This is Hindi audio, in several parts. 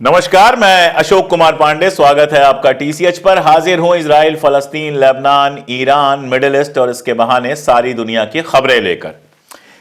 नमस्कार, मैं अशोक कुमार पांडे। स्वागत है आपका टीसीएच पर। हाजिर हूं इजराइल, फलस्तीन, लेबनान, ईरान, मिडिल ईस्ट और इसके बहाने सारी दुनिया की खबरें लेकर।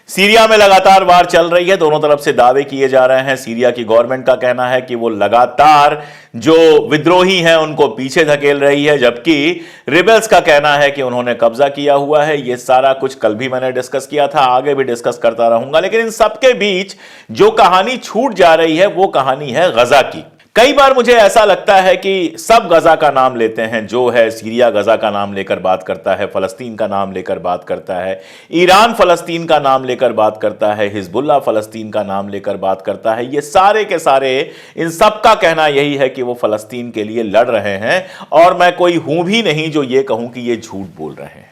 सीरिया में लगातार वार चल रही है। दोनों तरफ से दावे किए जा रहे हैं। सीरिया की गवर्नमेंट का कहना है कि वो लगातार जो विद्रोही हैं उनको पीछे धकेल रही है, जबकि रिबेल्स का कहना है कि उन्होंने कब्जा किया हुआ है। ये सारा कुछ कल भी मैंने डिस्कस किया था, आगे भी डिस्कस करता रहूंगा। लेकिन इन सबके बीच जो कहानी छूट जा रही है वो कहानी है गजा की। कई बार मुझे ऐसा लगता है कि सब गजा का नाम लेते हैं, जो है सीरिया गजा का नाम लेकर बात करता है, फलस्तीन का नाम लेकर बात करता है, ईरान फलस्तीन का नाम लेकर बात करता है, हिजबुल्लाह फलस्तीन का नाम लेकर बात करता है। ये सारे के सारे, इन सब का कहना यही है कि वो फलस्तीन के लिए लड़ रहे हैं, और मैं कोई हूं भी नहीं जो ये कहूं कि ये झूठ बोल रहे हैं।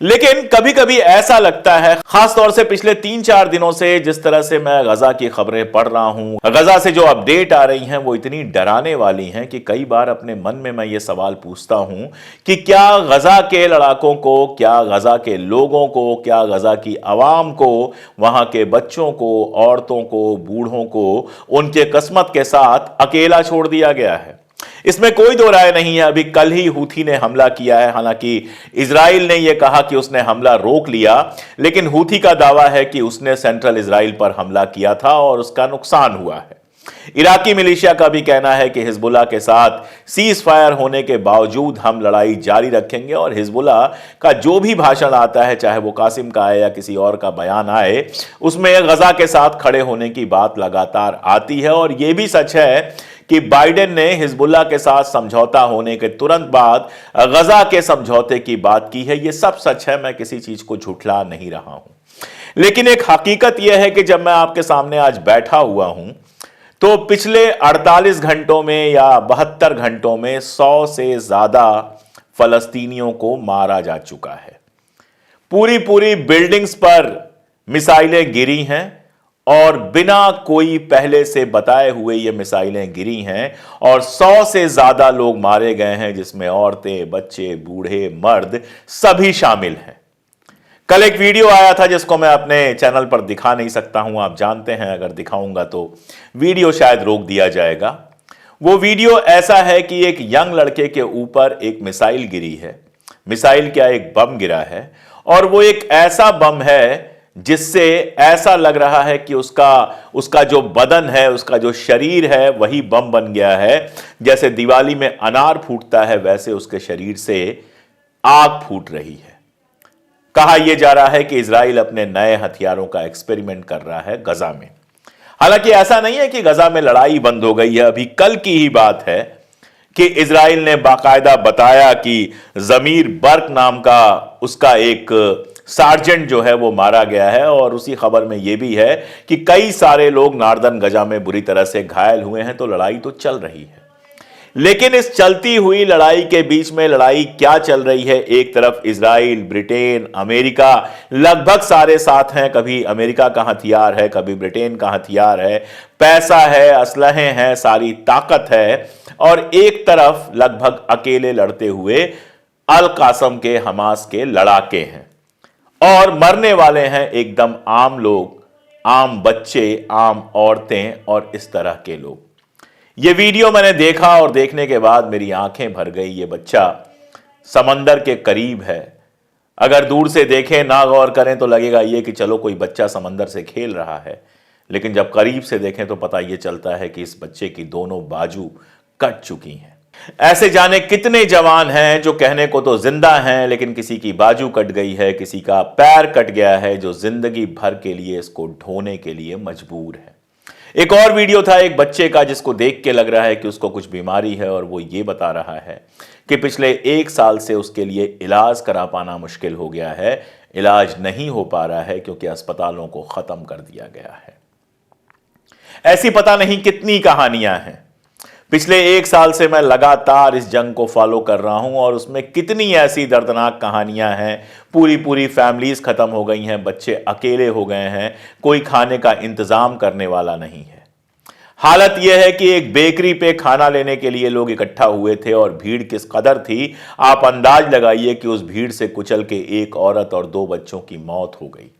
लेकिन कभी कभी ऐसा लगता है, खासतौर से पिछले 3-4 दिनों से जिस तरह से मैं गजा की खबरें पढ़ रहा हूं, गजा से जो अपडेट आ रही हैं वो इतनी डराने वाली हैं कि कई बार अपने मन में मैं ये सवाल पूछता हूं कि क्या गजा के लड़ाकों को, क्या गजा के लोगों को, क्या गजा की आवाम को, वहां के बच्चों को, औरतों को, बूढ़ों को उनके किस्मत के साथ अकेला छोड़ दिया गया है? इसमें कोई दो राय नहीं है। अभी कल ही हूथी ने हमला किया है। हालांकि इजराइल ने यह कहा कि उसने हमला रोक लिया, लेकिन हूथी का दावा है कि उसने सेंट्रल इजराइल पर हमला किया था और उसका नुकसान हुआ है। इराकी मिलिशिया का भी कहना है कि हिजबुल्लाह के साथ सीज फायर होने के बावजूद हम लड़ाई जारी रखेंगे, और हिजबुल्लाह का जो भी भाषण आता है, चाहे वो कासिम का आए या किसी और का बयान आए, उसमें गजा के साथ खड़े होने की बात लगातार आती है। और यह भी सच है कि बाइडेन ने हिजबुल्लाह के साथ समझौता होने के तुरंत बाद गजा के समझौते की बात की है। यह सब सच है, मैं किसी चीज को झुठला नहीं रहा हूं। लेकिन एक हकीकत यह है कि जब मैं आपके सामने आज बैठा हुआ हूं, तो पिछले 48 घंटों में या 72 घंटों में 100 से ज्यादा फलस्तीनियों को मारा जा चुका है। पूरी पूरी बिल्डिंग्स पर मिसाइलें गिरी हैं, और बिना कोई पहले से बताए हुए ये मिसाइलें गिरी हैं, और 100 से ज्यादा लोग मारे गए हैं, जिसमें औरतें, बच्चे, बूढ़े, मर्द सभी शामिल हैं। कल एक वीडियो आया था जिसको मैं अपने चैनल पर दिखा नहीं सकता हूं, आप जानते हैं अगर दिखाऊंगा तो वीडियो शायद रोक दिया जाएगा। वो वीडियो ऐसा है कि एक यंग लड़के के ऊपर एक मिसाइल गिरी है। मिसाइल क्या, एक बम गिरा है, और वो एक ऐसा बम है जिससे ऐसा लग रहा है कि उसका जो बदन है, उसका जो शरीर है, वही बम बन गया है। जैसे दिवाली में अनार फूटता है, वैसे उसके शरीर से आग फूट रही है। कहा यह जा रहा है कि इजराइल अपने नए हथियारों का एक्सपेरिमेंट कर रहा है गजा में। हालांकि ऐसा नहीं है कि गजा में लड़ाई बंद हो गई है। अभी कल की ही बात है कि इजराइल ने बाकायदा बताया कि जमीर बर्क नाम का उसका एक सार्जेंट जो है वो मारा गया है, और उसी खबर में यह भी है कि कई सारे लोग नार्दर्न गजा में बुरी तरह से घायल हुए हैं। तो लड़ाई तो चल रही है, लेकिन इस चलती हुई लड़ाई के बीच में लड़ाई क्या चल रही है? एक तरफ इजराइल, ब्रिटेन, अमेरिका लगभग सारे साथ हैं। कभी अमेरिका का हथियार है, कभी ब्रिटेन का हथियार है, पैसा है, असलहे हैं, सारी ताकत है। और एक तरफ लगभग अकेले लड़ते हुए अल कासम के, हमास के लड़ाके हैं, और मरने वाले हैं एकदम आम लोग, आम बच्चे, आम औरतें और इस तरह के लोग। ये वीडियो मैंने देखा और देखने के बाद मेरी आंखें भर गई। ये बच्चा समंदर के करीब है। अगर दूर से देखें, ना गौर करें, तो लगेगा ये कि चलो कोई बच्चा समंदर से खेल रहा है, लेकिन जब करीब से देखें तो पता ये चलता है कि इस बच्चे की दोनों बाजू कट चुकी हैं। ऐसे जाने कितने जवान हैं जो कहने को तो जिंदा हैं, लेकिन किसी की बाजू कट गई है, किसी का पैर कट गया है, जो जिंदगी भर के लिए इसको ढोने के लिए मजबूर है। एक और वीडियो था एक बच्चे का जिसको देख के लग रहा है कि उसको कुछ बीमारी है, और वो ये बता रहा है कि पिछले 1 साल से उसके लिए इलाज करा पाना मुश्किल हो गया है। इलाज नहीं हो पा रहा है क्योंकि अस्पतालों को खत्म कर दिया गया है। ऐसी पता नहीं कितनी कहानियां हैं। पिछले 1 साल से मैं लगातार इस जंग को फॉलो कर रहा हूं, और उसमें कितनी ऐसी दर्दनाक कहानियां हैं। पूरी पूरी फैमिलीज खत्म हो गई हैं, बच्चे अकेले हो गए हैं, कोई खाने का इंतजाम करने वाला नहीं है। हालत यह है कि एक बेकरी पे खाना लेने के लिए लोग इकट्ठा हुए थे, और भीड़ किस कदर थी आप अंदाज लगाइए कि उस भीड़ से कुचल के एक औरत और 2 बच्चों की मौत हो गई।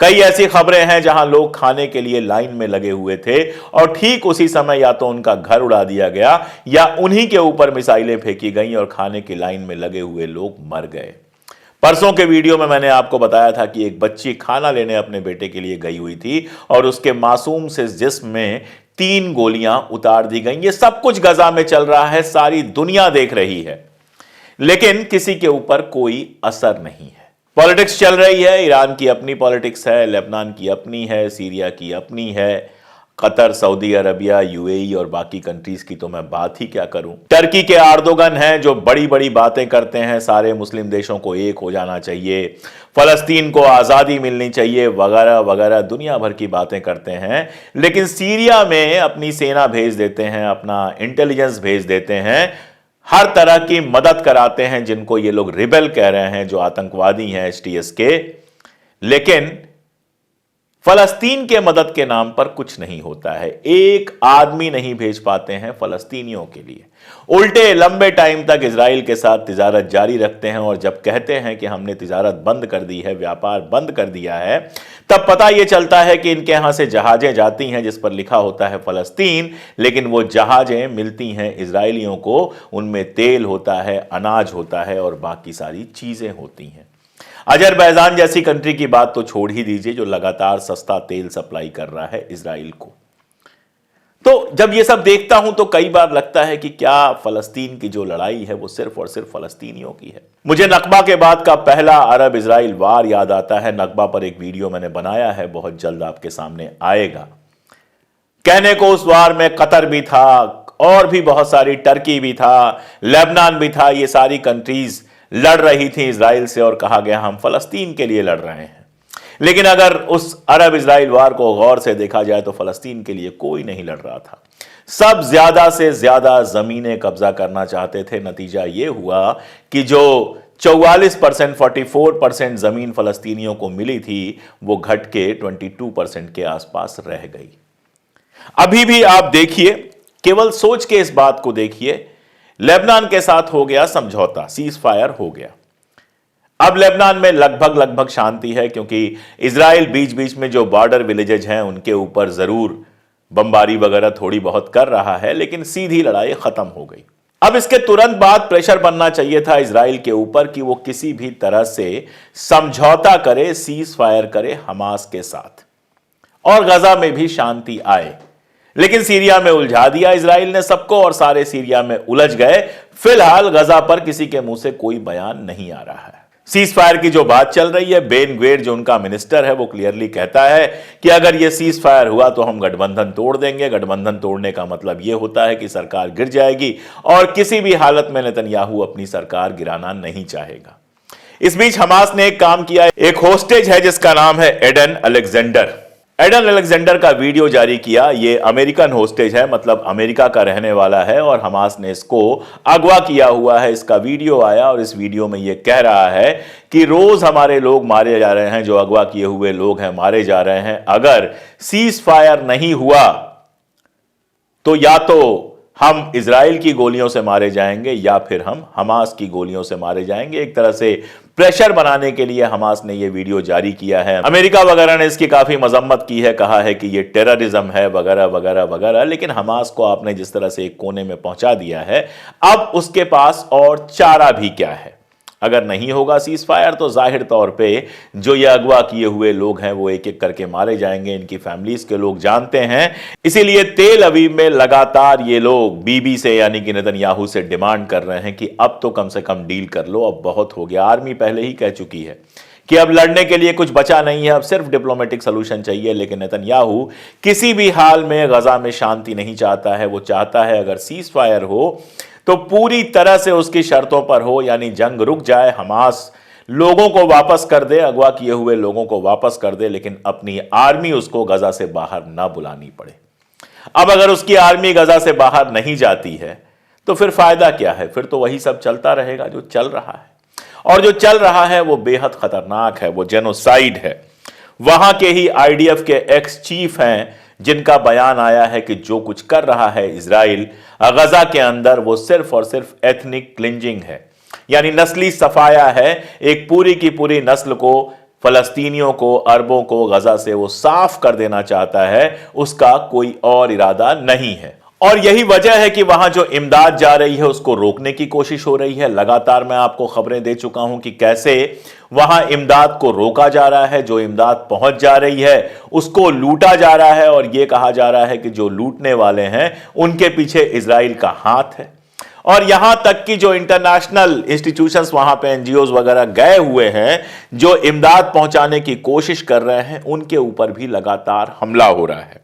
कई ऐसी खबरें हैं जहां लोग खाने के लिए लाइन में लगे हुए थे और ठीक उसी समय या तो उनका घर उड़ा दिया गया या उन्हीं के ऊपर मिसाइलें फेंकी गईं और खाने की लाइन में लगे हुए लोग मर गए। परसों के वीडियो में मैंने आपको बताया था कि एक बच्ची खाना लेने अपने बेटे के लिए गई हुई थी और उसके मासूम से जिस्म में 3 गोलियां उतार दी गईं। ये सब कुछ गजा में चल रहा है, सारी दुनिया देख रही है, लेकिन किसी के ऊपर कोई असर नहीं है। पॉलिटिक्स चल रही है, ईरान की अपनी पॉलिटिक्स है, लेबनान की अपनी है, सीरिया की अपनी है, कतर, सऊदी अरबिया, यूएई और बाकी कंट्रीज की तो मैं बात ही क्या करूं। टर्की के एर्दोगन हैं जो बड़ी बड़ी बातें करते हैं, सारे मुस्लिम देशों को एक हो जाना चाहिए, फलस्तीन को आज़ादी मिलनी चाहिए वगैरह वगैरह, दुनिया भर की बातें करते हैं, लेकिन सीरिया में अपनी सेना भेज देते हैं, अपना इंटेलिजेंस भेज देते हैं, हर तरह की मदद कराते हैं जिनको ये लोग रिबेल कह रहे हैं, जो आतंकवादी हैं एचटीएस के, लेकिन फलस्तीन के मदद के नाम पर कुछ नहीं होता है। एक आदमी नहीं भेज पाते हैं फलस्तीनियों के लिए, उल्टे लंबे टाइम तक इजराइल के साथ तिजारत जारी रखते हैं और जब कहते हैं कि हमने तिजारत बंद कर दी है, व्यापार बंद कर दिया है, तब पता यह चलता है कि इनके यहां से जहाजें जाती हैं जिस पर लिखा होता है फलस्तीन, लेकिन वो जहाजें मिलती हैं इजरायलियों को, उनमें तेल होता है, अनाज होता है और बाकी सारी चीजें होती हैं। अजरबैजान जैसी कंट्री की बात तो छोड़ ही दीजिए, जो लगातार सस्ता तेल सप्लाई कर रहा है इजराइल को। तो जब ये सब देखता हूं तो कई बार लगता है कि क्या फलस्तीन की जो लड़ाई है वो सिर्फ और सिर्फ फलस्तीनियों की है। मुझे नकबा के बाद का पहला अरब इजराइल वार याद आता है। नकबा पर एक वीडियो मैंने बनाया है, बहुत जल्द आपके सामने आएगा। कहने को उस वार में कतर भी था और भी बहुत सारी, टर्की भी था, लेबनान भी था, ये सारी कंट्रीज लड़ रही थी इजराइल से और कहा गया हम फलस्तीन के लिए लड़ रहे हैं। लेकिन अगर उस अरब इजराइल वार को गौर से देखा जाए तो फलस्तीन के लिए कोई नहीं लड़ रहा था, सब ज्यादा से ज्यादा जमीनें कब्जा करना चाहते थे। नतीजा यह हुआ कि जो 44%, 44% जमीन फलस्तीनियों को मिली थी वो घट के 22% के आसपास रह गई। अभी भी आप देखिए, केवल सोच के इस बात को देखिए, लेबनान के साथ हो गया समझौता, सीज फायर हो गया। अब लेबनान में लगभग शांति है, क्योंकि इजराइल बीच बीच में जो बॉर्डर विलेजेज हैं उनके ऊपर जरूर बमबारी वगैरह थोड़ी बहुत कर रहा है, लेकिन सीधी लड़ाई खत्म हो गई। अब इसके तुरंत बाद प्रेशर बनना चाहिए था इजराइल के ऊपर कि वो किसी भी तरह से समझौता करे, सीज फायर करे हमास के साथ और गजा में भी शांति आए। लेकिन सीरिया में उलझा दिया इजराइल ने सबको और सारे सीरिया में उलझ गए। फिलहाल गजा पर किसी के मुंह से कोई बयान नहीं आ रहा है। सीज फायर की जो बात चल रही है, बेन ग्वेर जो उनका मिनिस्टर है वो क्लियरली कहता है कि अगर ये सीज फायर हुआ तो हम गठबंधन तोड़ देंगे। गठबंधन तोड़ने का मतलब ये होता है कि सरकार गिर जाएगी और किसी भी हालत में नेतन्याहू अपनी सरकार गिराना नहीं चाहेगा। इस बीच हमास ने एक काम किया, एक होस्टेज है जिसका नाम है एडन अलेक्जेंडर। एडन अलेक्जेंडर का वीडियो जारी किया। ये अमेरिकन होस्टेज है, मतलब अमेरिका का रहने वाला है और हमास ने इसको अगवा किया हुआ है। इसका वीडियो आया और इस वीडियो में ये कह रहा है कि रोज हमारे लोग मारे जा रहे हैं, जो अगवा किए हुए लोग हैं मारे जा रहे हैं। अगर सीज फायर नहीं हुआ तो या तो हम इजराइल की गोलियों से मारे जाएंगे या फिर हम हमास की गोलियों से मारे जाएंगे। एक तरह से प्रेशर बनाने के लिए हमास ने यह वीडियो जारी किया है। अमेरिका वगैरह ने इसकी काफी मजम्मत की है, कहा है कि यह टेररिज्म है वगैरह वगैरह वगैरह। लेकिन हमास को आपने जिस तरह से एक कोने में पहुंचा दिया है, अब उसके पास और चारा भी क्या है। अगर नहीं होगा सीज फायर तो जाहिर तौर पे जो ये अगवा किए हुए लोग हैं वो एक एक करके मारे जाएंगे। इनकी फैमिलीज के लोग जानते हैं, इसीलिए तेल अवीव में लगातार ये लोग बीबी से यानी कि नेतन्याहू से डिमांड कर रहे हैं कि अब तो कम से कम डील कर लो, अब बहुत हो गया। आर्मी पहले ही कह चुकी है कि अब लड़ने के लिए कुछ बचा नहीं है, अब सिर्फ डिप्लोमेटिक सोल्यूशन चाहिए। लेकिन नेतन्याहू किसी भी हाल में गजा में शांति नहीं चाहता है। वो चाहता है अगर सीज फायर हो तो पूरी तरह से उसकी शर्तों पर हो, यानी जंग रुक जाए, हमास लोगों को वापस कर दे, अगवा किए हुए लोगों को वापस कर दे, लेकिन अपनी आर्मी उसको गजा से बाहर ना बुलानी पड़े। अब अगर उसकी आर्मी गजा से बाहर नहीं जाती है तो फिर फायदा क्या है? फिर तो वही सब चलता रहेगा जो चल रहा है, और जो चल रहा है वो बेहद खतरनाक है, वो जेनोसाइड है। वहां के ही आईडीएफ के एक्स चीफ हैं जिनका बयान आया है कि जो कुछ कर रहा है इजराइल गजा के अंदर वो सिर्फ और सिर्फ एथनिक क्लिंजिंग है, यानी नस्ली सफाया है। एक पूरी की पूरी नस्ल को फलस्तीनियों को, अरबों को गजा से वो साफ कर देना चाहता है, उसका कोई और इरादा नहीं है। और यही वजह है कि वहां जो इमदाद जा रही है उसको रोकने की कोशिश हो रही है। लगातार मैं आपको खबरें दे चुका हूं कि कैसे वहां इमदाद को रोका जा रहा है, जो इमदाद पहुंच जा रही है उसको लूटा जा रहा है, और यह कहा जा रहा है कि जो लूटने वाले हैं उनके पीछे इजराइल का हाथ है। और यहां तक कि जो इंटरनेशनल इंस्टीट्यूशंस वहां पे एनजीओज वगैरह गए हुए हैं, जो इमदाद पहुंचाने की कोशिश कर रहे हैं, उनके ऊपर भी लगातार हमला हो रहा है।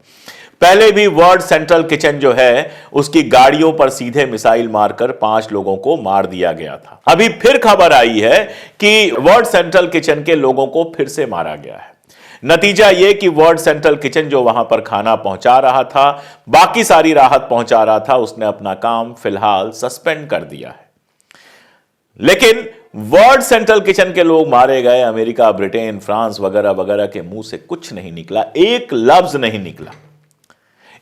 पहले भी वर्ल्ड सेंट्रल किचन जो है उसकी गाड़ियों पर सीधे मिसाइल मारकर 5 लोगों को मार दिया गया था। अभी फिर खबर आई है कि वर्ल्ड सेंट्रल किचन के लोगों को फिर से मारा गया है। नतीजा यह कि वर्ल्ड सेंट्रल किचन जो वहां पर खाना पहुंचा रहा था, बाकी सारी राहत पहुंचा रहा था, उसने अपना काम फिलहाल सस्पेंड कर दिया है। लेकिन वर्ल्ड सेंट्रल किचन के लोग मारे गए, अमेरिका, ब्रिटेन, फ्रांस वगैरह वगैरह के मुंह से कुछ नहीं निकला, एक लफ्ज नहीं निकला।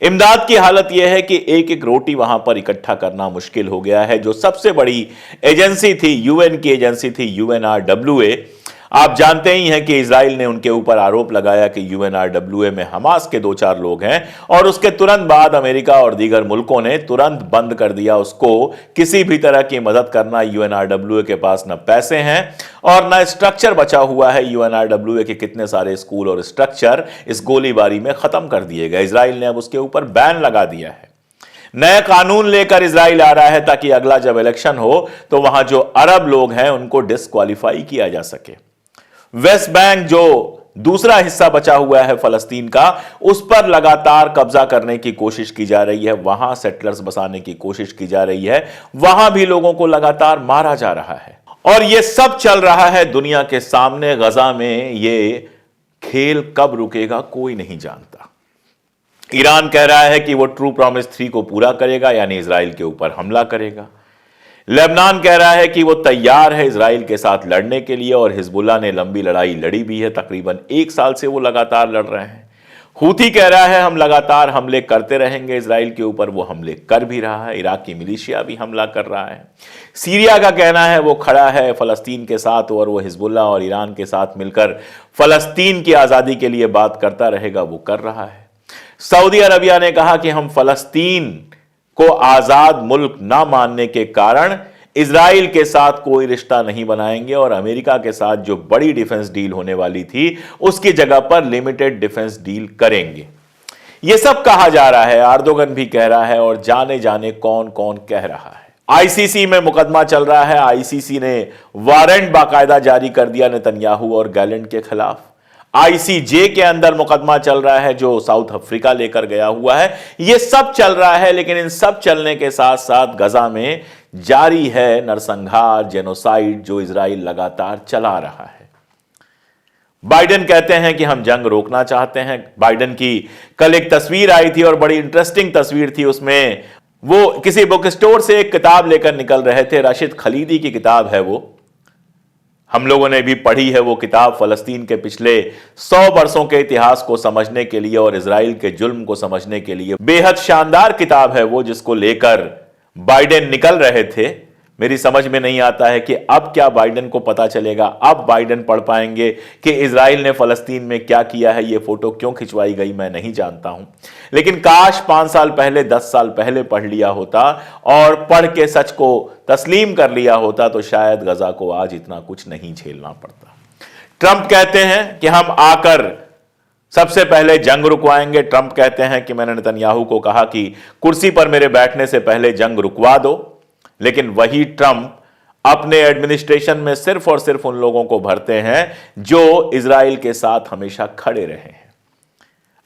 इमदाद की हालत यह है कि एक एक रोटी वहां पर इकट्ठा करना मुश्किल हो गया है। जो सबसे बड़ी एजेंसी थी, यूएन की एजेंसी थी, यूएनआरडब्ल्यूए, आप जानते ही हैं कि इजराइल ने उनके ऊपर आरोप लगाया कि यूएनआरडब्ल्यूए में हमास के 2-4 लोग हैं, और उसके तुरंत बाद अमेरिका और दीगर मुल्कों ने तुरंत बंद कर दिया उसको किसी भी तरह की मदद करना। यूएनआरडब्ल्यूए के पास न पैसे हैं और न स्ट्रक्चर बचा हुआ है। यूएनआरडब्ल्यूए के कितने सारे स्कूल और स्ट्रक्चर इस गोलीबारी में खत्म कर दिए गए। इजराइल ने अब उसके ऊपर बैन लगा दिया है। नए कानून लेकर इजराइल आ रहा है ताकि अगला जब इलेक्शन हो तो वहां जो अरब लोग हैं उनको डिस्क्वालीफाई किया जा सके। वेस्ट बैंक जो दूसरा हिस्सा बचा हुआ है फलस्तीन का, उस पर लगातार कब्जा करने की कोशिश की जा रही है, वहां सेटलर्स बसाने की कोशिश की जा रही है, वहां भी लोगों को लगातार मारा जा रहा है। और यह सब चल रहा है दुनिया के सामने। गजा में यह खेल कब रुकेगा कोई नहीं जानता। ईरान कह रहा है कि वो ट्रू प्रॉमिस 3 को पूरा करेगा, यानी इजराइल के ऊपर हमला करेगा। लेबनान कह रहा है कि वो तैयार है इजराइल के साथ लड़ने के लिए, और हिजबुल्लाह ने लंबी लड़ाई लड़ी भी है, तकरीबन 1 साल से वो लगातार लड़ रहे हैं। हूथी कह रहा है हम लगातार हमले करते रहेंगे इजराइल के ऊपर, वो हमले कर भी रहा है। इराक की मिलिशिया भी हमला कर रहा है। सीरिया का कहना है वो खड़ा है फलस्तीन के साथ, और वो हिजबुल्लाह और ईरान के साथ मिलकर फलस्तीन की आज़ादी के लिए बात करता रहेगा, वो कर रहा है। सऊदी अरबिया ने कहा कि हम फलस्तीन को आजाद मुल्क ना मानने के कारण इजराइल के साथ कोई रिश्ता नहीं बनाएंगे, और अमेरिका के साथ जो बड़ी डिफेंस डील होने वाली थी उसकी जगह पर लिमिटेड डिफेंस डील करेंगे। यह सब कहा जा रहा है, एर्दोगन भी कह रहा है, और जाने जाने कौन कौन कह रहा है। आईसीसी में मुकदमा चल रहा है। आईसीसी ने वारंट बाकायदा जारी कर दिया नेतन्याहू और गैलेंट के खिलाफ। आईसीजे के अंदर मुकदमा चल रहा है जो साउथ अफ्रीका लेकर गया हुआ है। यह सब चल रहा है, लेकिन इन सब चलने के साथ साथ गजा में जारी है नरसंहार, जेनोसाइड, जो इजराइल लगातार चला रहा है। बाइडेन कहते हैं कि हम जंग रोकना चाहते हैं। बाइडेन की कल एक तस्वीर आई थी और बड़ी इंटरेस्टिंग तस्वीर थी। उसमें वो किसी बुक स्टोर से एक किताब लेकर निकल रहे थे। राशिद खलीदी की किताब है वो, हम लोगों ने भी पढ़ी है वो किताब। फलस्तीन के पिछले 100 वर्षों के इतिहास को समझने के लिए और इजराइल के जुल्म को समझने के लिए बेहद शानदार किताब है वो, जिसको लेकर बाइडेन निकल रहे थे। मेरी समझ में नहीं आता है कि अब क्या बाइडेन को पता चलेगा, अब बाइडेन पढ़ पाएंगे कि इजराइल ने फलस्तीन में क्या किया है। ये फोटो क्यों खिंचवाई गई मैं नहीं जानता हूं, लेकिन काश 5 साल पहले, 10 साल पहले पढ़ लिया होता और पढ़ के सच को तस्लीम कर लिया होता तो शायद गजा को आज इतना कुछ नहीं झेलना पड़ता। ट्रंप कहते हैं कि हम आकर सबसे पहले जंग रुकवाएंगे। ट्रंप कहते हैं कि मैंने नेतन्याहू को कहा कि कुर्सी पर मेरे बैठने से पहले जंग रुकवा दो, लेकिन वही ट्रंप अपने एडमिनिस्ट्रेशन में सिर्फ और सिर्फ उन लोगों को भरते हैं जो इजराइल के साथ हमेशा खड़े रहे हैं।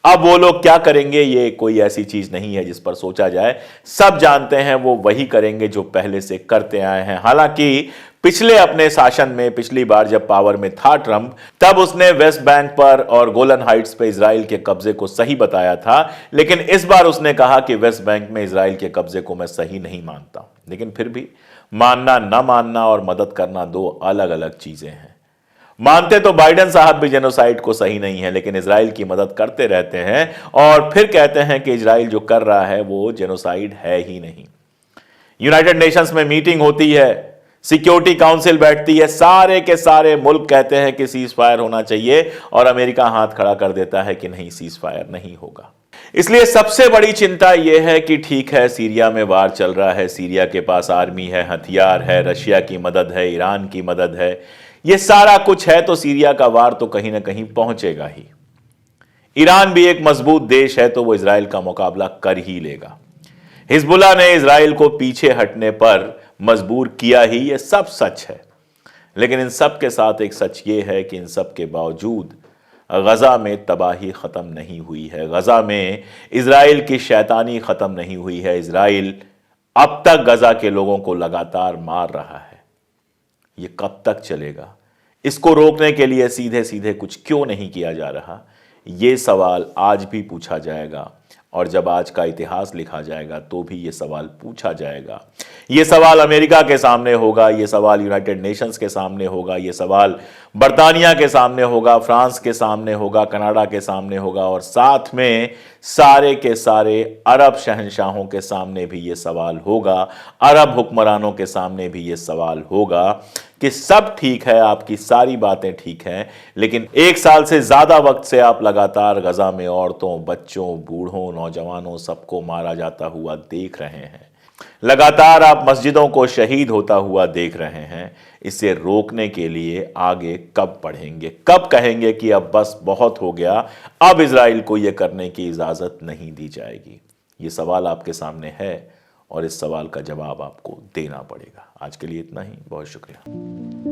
अब वो लोग क्या करेंगे ये कोई ऐसी चीज नहीं है जिस पर सोचा जाए। सब जानते हैं वो वही करेंगे जो पहले से करते आए हैं। हालांकि पिछले अपने शासन में, पिछली बार जब पावर में था ट्रंप, तब उसने वेस्ट बैंक पर और गोलन हाइट्स पे इजराइल के कब्जे को सही बताया था, लेकिन इस बार उसने कहा कि वेस्ट बैंक में इजराइल के कब्जे को मैं सही नहीं मानता। लेकिन फिर भी मानना, न मानना और मदद करना 2 अलग अलग चीजें हैं। मानते तो बाइडेन साहब भी जेनोसाइड को सही नहीं है, लेकिन इजराइल की मदद करते रहते हैं और फिर कहते हैं कि इजराइल जो कर रहा है वो जेनोसाइड है ही नहीं। यूनाइटेड नेशंस में मीटिंग होती है, सिक्योरिटी काउंसिल बैठती है, सारे के सारे मुल्क कहते हैं कि सीज फायर होना चाहिए और अमेरिका हाथ खड़ा कर देता है कि नहीं, सीज फायर नहीं होगा। इसलिए सबसे बड़ी चिंता यह है कि ठीक है, सीरिया में वार चल रहा है, सीरिया के पास आर्मी है, हथियार है, रशिया की मदद है, ईरान की मदद है, यह सारा कुछ है, तो सीरिया का वार तो कहीं ना कहीं पहुंचेगा ही। ईरान भी एक मजबूत देश है, तो वो इजराइल का मुकाबला कर ही लेगा। हिजबुल्लाह ने इजराइल को पीछे हटने पर मजबूर किया ही, यह सब सच है। लेकिन इन सब के साथ एक सच ये है कि इन सब के बावजूद गजा में तबाही खत्म नहीं हुई है, गजा में इजराइल की शैतानी खत्म नहीं हुई है। इजराइल अब तक गजा के लोगों को लगातार मार रहा है। ये कब तक चलेगा? इसको रोकने के लिए सीधे सीधे कुछ क्यों नहीं किया जा रहा? ये सवाल आज भी पूछा जाएगा, और जब आज का इतिहास लिखा जाएगा तो भी ये सवाल पूछा जाएगा। ये सवाल अमेरिका के सामने होगा, ये सवाल यूनाइटेड नेशंस के सामने होगा, ये सवाल बर्तानिया के सामने होगा, फ्रांस के सामने होगा, कनाडा के सामने होगा, और साथ में सारे के सारे अरब शहंशाहों के सामने भी ये सवाल होगा, अरब हुक्मरानों के सामने भी ये सवाल होगा कि सब ठीक है, आपकी सारी बातें ठीक हैं, लेकिन 1 साल से ज्यादा वक्त से आप लगातार गजा में औरतों, बच्चों, बूढ़ों, नौजवानों सबको मारा जाता हुआ देख रहे हैं। लगातार आप मस्जिदों को शहीद होता हुआ देख रहे हैं। इसे रोकने के लिए आगे कब बढ़ेंगे? कब कहेंगे कि अब बस बहुत हो गया, अब इजराइल को यह करने की इजाजत नहीं दी जाएगी? ये सवाल आपके सामने है और इस सवाल का जवाब आपको देना पड़ेगा। आज के लिए इतना ही, बहुत शुक्रिया।